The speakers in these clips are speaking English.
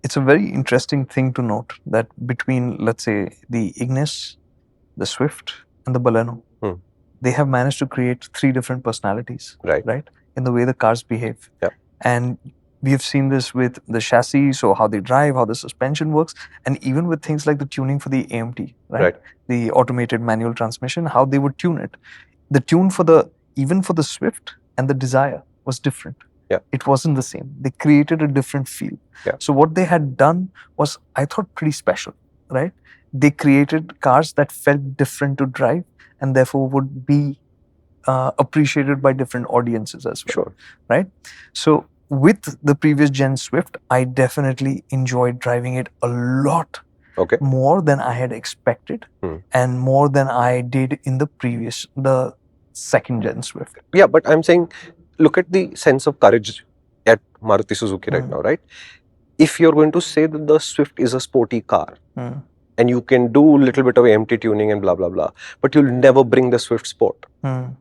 it's a very interesting thing to note that between, let's say, the Ignis, the Swift, and the Baleno, they have managed to create 3 different personalities, right? In the way the cars behave. Yeah. And we have seen this with the chassis, so how they drive, how the suspension works, and even with things like the tuning for the AMT, right? The automated manual transmission, how they would tune it. The tune even for the Swift and the Desire was different. Yeah. It wasn't the same. They created a different feel. Yeah. So what they had done was, I thought, pretty special, right? They created cars that felt different to drive and therefore would be appreciated by different audiences as well. Sure. Right? So with the previous gen Swift, I definitely enjoyed driving it a lot more than I had expected and more than I did in the second gen Swift. Yeah, but I'm saying, look at the sense of courage at Maruti Suzuki right now, right? If you're going to say that the Swift is a sporty car, and you can do a little bit of empty tuning and blah, blah, blah, but you'll never bring the Swift Sport.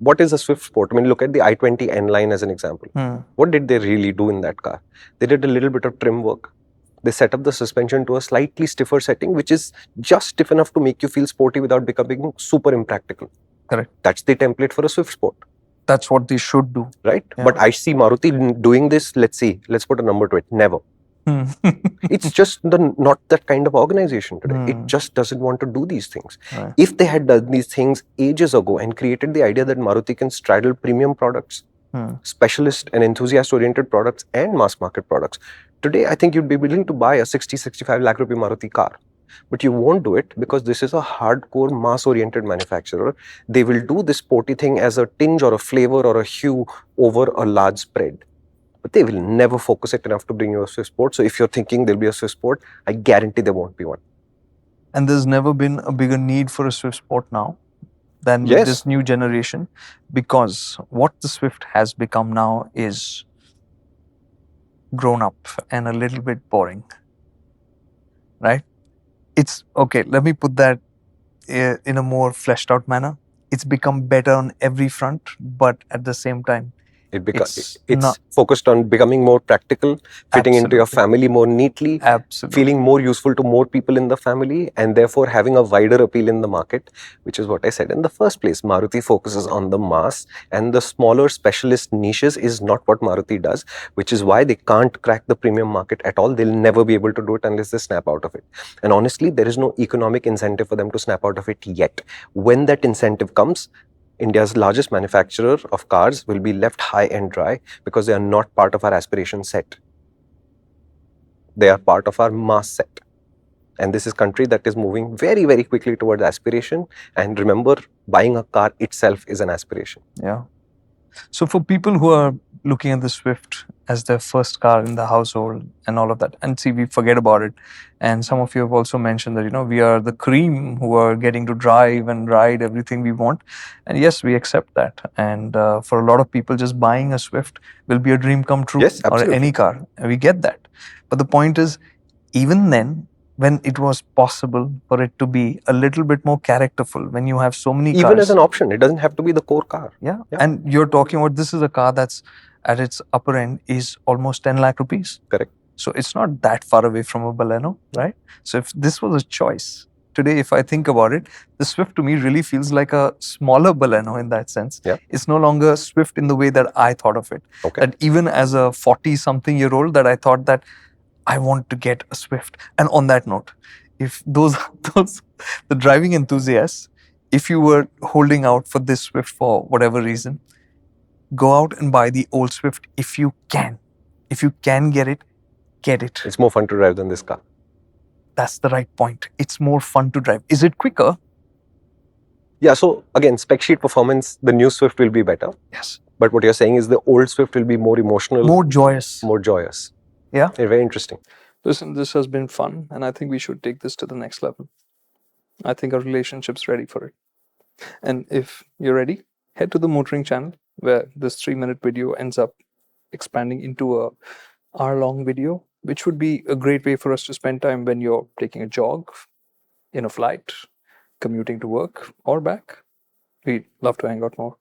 What is a Swift Sport? I mean, look at the i20 N-Line as an example. What did they really do in that car? They did a little bit of trim work. They set up the suspension to a slightly stiffer setting, which is just stiff enough to make you feel sporty without becoming super impractical. Correct. That's the template for a Swift Sport. That's what they should do. Right? Yeah. But I see Maruti doing this, let's put a number to it, never. It's just not that kind of organization today. It just doesn't want to do these things. Right. If they had done these things ages ago and created the idea that Maruti can straddle premium products, specialist and enthusiast-oriented products and mass market products, today I think you'd be willing to buy a 60-65 lakh rupee Maruti car. But you won't do it because this is a hardcore mass-oriented manufacturer. They will do this sporty thing as a tinge or a flavor or a hue over a large spread. But they will never focus it enough to bring you a Swift Sport. So if you're thinking there'll be a Swift Sport, I guarantee there won't be one. And there's never been a bigger need for a Swift Sport now than with this new generation, because what the Swift has become now is grown up and a little bit boring, right? It's okay. Let me put that in a more fleshed out manner. It's become better on every front, but at the same time, it's focused on becoming more practical, fitting into your family more neatly, feeling more useful to more people in the family, and therefore having a wider appeal in the market, which is what I said in the first place. Maruti focuses on the mass, and the smaller specialist niches is not what Maruti does, which is why they can't crack the premium market at all. They'll never be able to do it unless they snap out of it. And honestly, there is no economic incentive for them to snap out of it yet. When that incentive comes, India's largest manufacturer of cars will be left high and dry because they are not part of our aspiration set. They are part of our mass set. And this is a country that is moving very, very quickly towards aspiration. And remember, buying a car itself is an aspiration. Yeah. So for people who are looking at the Swift as their first car in the household and all of that, and see, we forget about it. And some of you have also mentioned that, we are the cream who are getting to drive and ride everything we want. And yes, we accept that. And for a lot of people, just buying a Swift will be a dream come true. Yes, absolutely. Or any car. And we get that. But the point is, even then, when it was possible for it to be a little bit more characterful, when you have so many cars. Even as an option, it doesn't have to be the core car. Yeah. And you're talking about, this is a car that's at its upper end is almost 10 lakh rupees. Correct. So it's not that far away from a Baleno, right? So if this was a choice, today, if I think about it, the Swift to me really feels like a smaller Baleno in that sense. Yeah. It's no longer Swift in the way that I thought of it. Okay. That even as a 40-something-year-old, that I thought that I want to get a Swift. And on that note, if those the driving enthusiasts, if you were holding out for this Swift for whatever reason, go out and buy the old Swift if you can. If you can get it, get it. It's more fun to drive than this car. That's the right point. It's more fun to drive. Is it quicker? Yeah, so again, spec sheet performance, the new Swift will be better. Yes. But what you're saying is the old Swift will be more emotional. More joyous. More joyous. Yeah. Very interesting. Listen, this has been fun, and I think we should take this to the next level. I think our relationship's ready for it. And if you're ready, head to the MotorInc channel, where this 3-minute video ends up expanding into a hour-long video, which would be a great way for us to spend time when you're taking a jog, in a flight, commuting to work, or back. We'd love to hang out more.